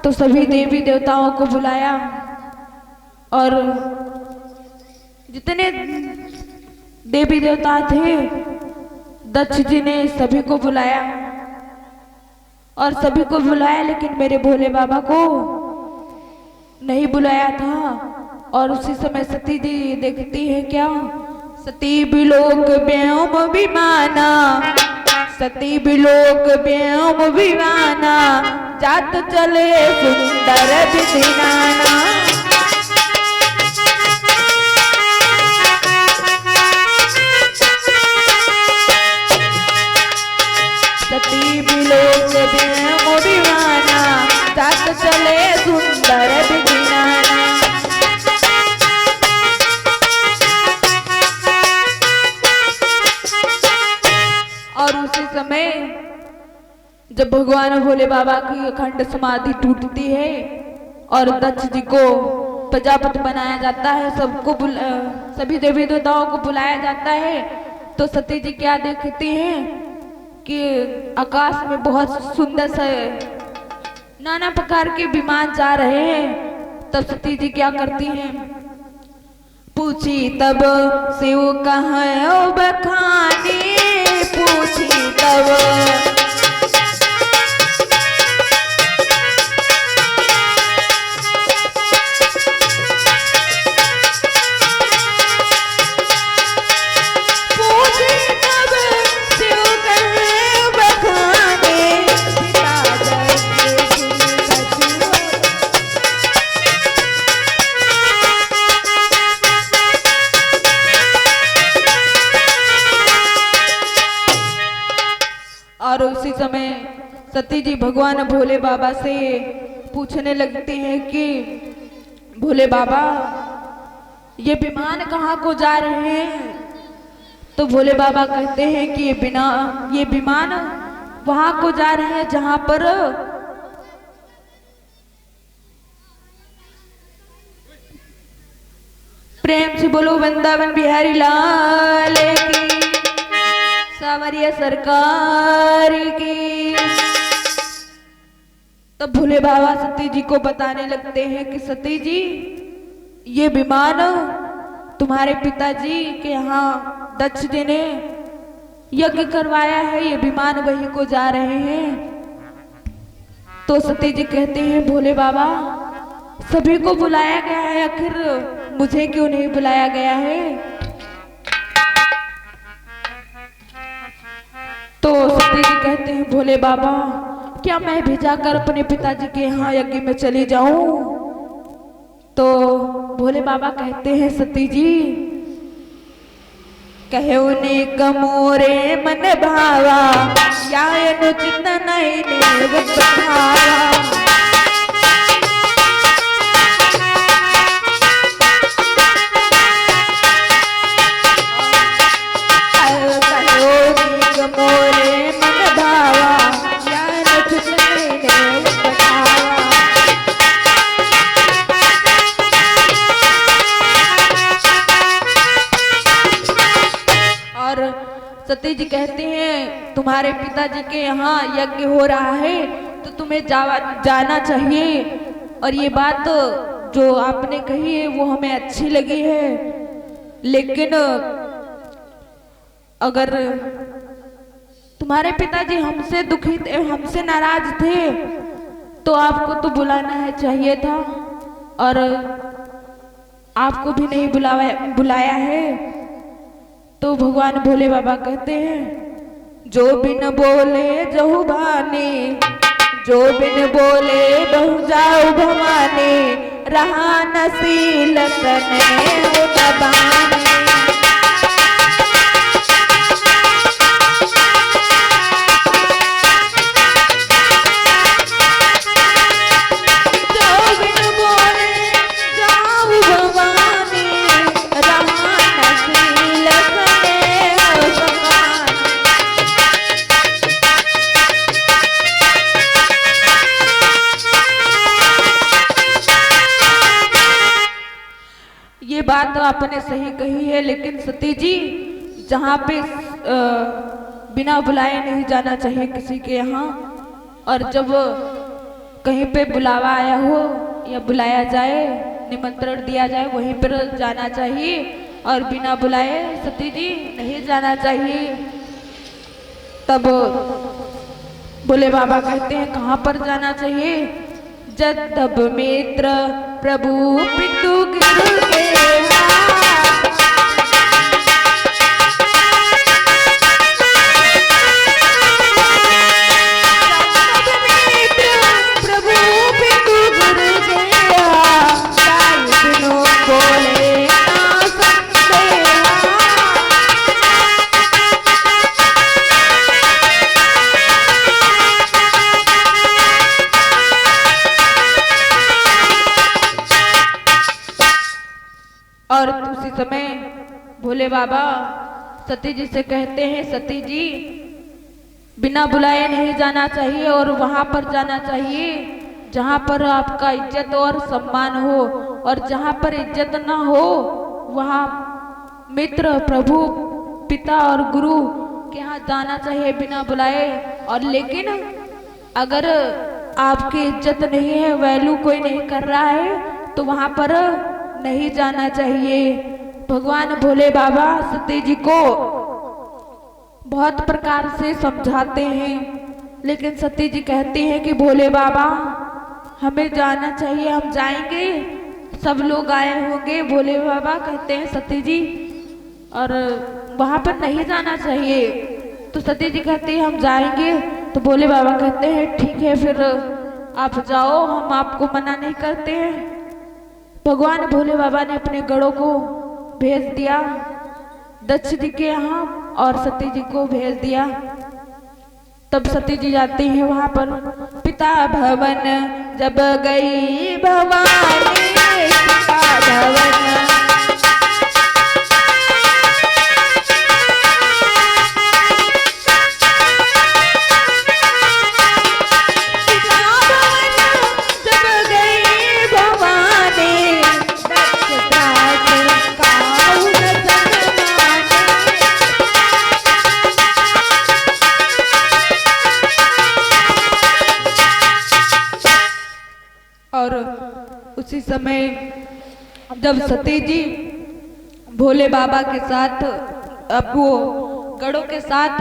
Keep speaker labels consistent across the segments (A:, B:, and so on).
A: तो सभी देवी देवताओं को बुलाया और जितने देवी देवता थे दक्ष जी ने सभी को बुलाया और सभी को बुलाया, लेकिन मेरे भोले बाबा को नहीं बुलाया था। और उसी समय सती जी देखती है क्या, सती बिलोक व्योम विमाना, सती बिलोक व्योम विमाना, जात चले सुंदर विधिनाना। सती बिलोक व्योम विमाना, जात चले सुंदर विधिनाना। और उसी समय जब भगवान भोले बाबा की अखंड समाधि टूटती है और दक्ष जी को प्रजापति बनाया जाता है, सभी देवी देवताओं को बुलाया जाता है, तो सती जी क्या देखती हैं कि आकाश में बहुत सुंदर से नाना प्रकार के विमान जा रहे हैं। तब सती जी क्या करती हैं, पूछी तब शिव कहाँ बखानी, पूछी तब और उसी समय सती जी भगवान भोले बाबा से पूछने लगती हैं कि भोले बाबा ये विमान कहाँ को जा रहे हैं। तो भोले बाबा कहते हैं कि ये विमान वहां को जा रहे हैं जहां पर प्रेम से बोलो वृंदावन बिहारी लाल की, सावरिया सरकार की। तब भोले बाबा सती जी को बताने लगते हैं कि सती जी ये विमान तुम्हारे पिताजी के यहाँ दक्ष जी ने यज्ञ करवाया है, ये विमान वहीं को जा रहे हैं। तो सती जी कहते हैं भोले बाबा सभी को बुलाया गया है, आखिर मुझे क्यों नहीं बुलाया गया है। तो सती जी कहते हैं भोले बाबा क्या मैं भी जाकर अपने पिताजी के यहाँ यज्ञ में चली जाऊं। तो भोले बाबा कहते हैं सती जी कहे उन्हें कमोरे मन भावा, या अनुचित नहीं ने बढ़ावा। सती जी कहती हैं तुम्हारे पिताजी के यहाँ यज्ञ हो रहा है तो तुम्हें जाना चाहिए। और ये बात जो आपने कही है वो हमें अच्छी लगी है, लेकिन अगर तुम्हारे पिताजी हमसे दुखी थे, हमसे नाराज थे, तो आपको तो बुलाना है चाहिए था और आपको भी नहीं बुलाया है। तो भगवान भोले बाबा कहते हैं जो बिन बोले जहु भानी, जो बिन बोले बहु जाऊ भवानी, रहा नसीलत ने वो दबानी। बात तो आपने सही कही है, लेकिन सती जी जहाँ पे बिना बुलाए नहीं जाना चाहिए किसी के यहाँ। और जब कहीं पे बुलावा आया हो या बुलाया जाए, निमंत्रण दिया जाए, वहीं पर जाना चाहिए और बिना बुलाए सती जी नहीं जाना चाहिए। तब भोले बाबा कहते हैं कहाँ पर जाना चाहिए? जब तब मित्र प्रभु पितु गिर के और उसी समय भोले बाबा सती जी से कहते हैं, सती जी बिना बुलाए नहीं जाना चाहिए और वहां पर जाना चाहिए जहां पर आपका इज्जत और सम्मान हो, और जहां पर इज्जत ना हो वहां मित्र प्रभु पिता और गुरु के यहाँ जाना चाहिए बिना बुलाए। और लेकिन अगर आपकी इज्जत नहीं है, वैल्यू कोई नहीं कर रहा है, तो वहां पर नहीं जाना चाहिए। भगवान भोले बाबा सती जी को बहुत प्रकार से समझाते हैं, लेकिन सती जी कहती हैं कि भोले बाबा हमें जाना चाहिए, हम जाएंगे, सब लोग आए होंगे। भोले बाबा कहते हैं सती जी और वहां पर नहीं जाना चाहिए। तो सती जी कहती है हम जाएंगे। तो भोले बाबा कहते हैं ठीक है, फिर आप जाओ, हम आपको मना नहीं करते हैं। भगवान भोले बाबा ने अपने गणों को भेज दिया दक्ष जी के यहाँ और सती जी को भेज दिया। तब सती जी जाती है वहां पर। पिता भवन जब गई भवानी, पिता भवन और उसी समय जब सती जी भोले बाबा के साथ अब वो गणों के साथ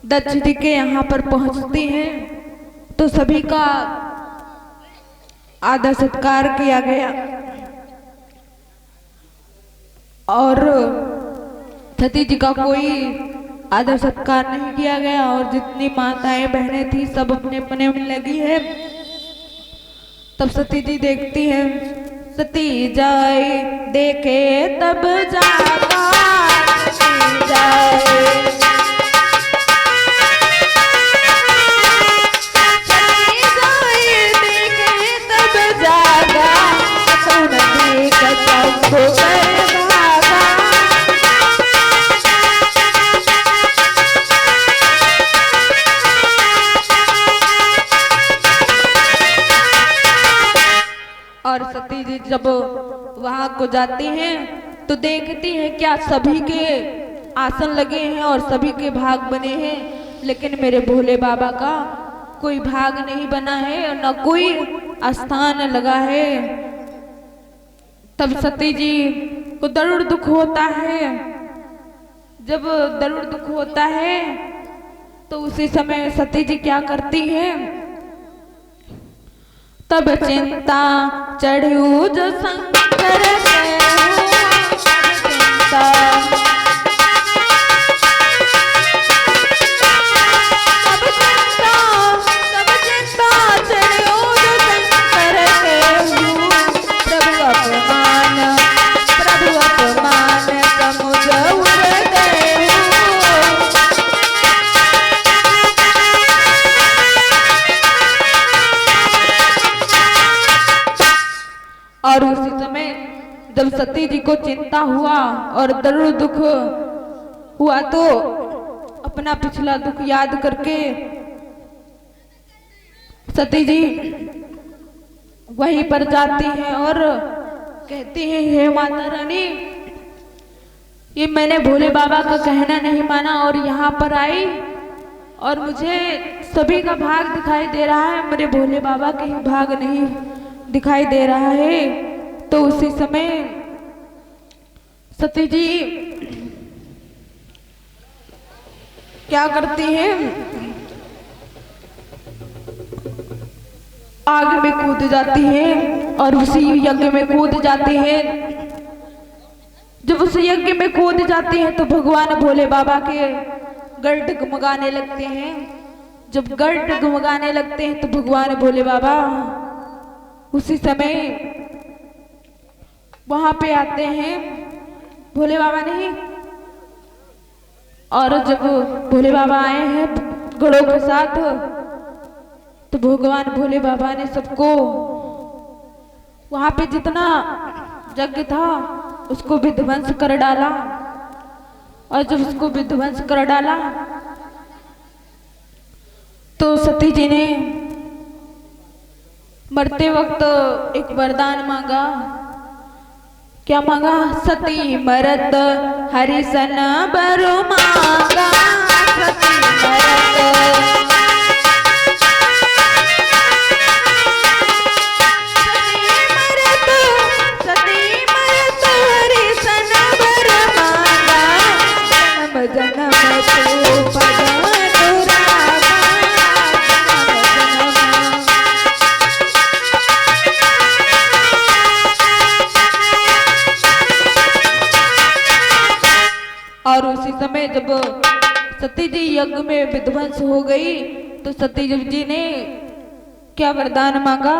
A: दक्ष जी के यहाँ पर पहुंचती हैं, तो सभी का आदर सत्कार किया गया और सती जी का कोई आदर सत्कार नहीं किया गया। और जितनी माताएं बहनें थी सब अपने अपने में लगी है। तब सती जी देखती है, सती जाए देखे तब जागा, सती जाए देखे तब जागा, तो नदी का शंभु कर भागा। और सती जी जब वहां को जाती हैं तो देखती हैं क्या सभी के आसन लगे हैं और सभी के भाग बने हैं, लेकिन मेरे भोले बाबा का कोई भाग नहीं बना है और न कोई स्थान लगा है। तब सती जी को दरुड़ दुख होता है। जब दरुड़ दुख होता है तो उसी समय सती जी क्या करती है, तब चिंता चढ़ू जो शंकर के चिंता, तब चिंता चढ़ू जो शंकर के, प्रभु अपमान समुझ उड़ गए। और उसी समय जब सती जी को चिंता हुआ और दरुड़ दुख हुआ तो अपना पिछला दुख याद करके सती जी वहीं पर जाती हैं और कहती हैं, हे माता रानी, ये मैंने भोले बाबा का कहना नहीं माना और यहाँ पर आई और मुझे सभी का भाग दिखाई दे रहा है, मेरे भोले बाबा के ही भाग नहीं दिखाई दे रहा है। तो उसी समय सती जी क्या करती हैं, आग में कूद जाती हैं और उसी यज्ञ में कूद जाती हैं। जब उस यज्ञ में कूद जाती हैं तो भगवान भोले बाबा के गढ़ डगमगाने लगते हैं। जब गढ़ डगमगाने लगते हैं तो भगवान भोले बाबा उसी समय वहां पे आते हैं, भोले बाबा नहीं। और जब भोले बाबा आए हैं गढ़ों के साथ तो भगवान भोले बाबा ने सबको वहां पे जितना यज्ञ था उसको विध्वंस कर डाला। और जब उसको विध्वंस कर डाला तो सती जी ने मरते वक्त एक वरदान मांगा। क्या मांगा? सती मरत हरिसन बर मांगा, सती मरत और उसी समय जब सती जी यज्ञ में विध्वंस हो गई तो सती जी ने क्या वरदान मांगा?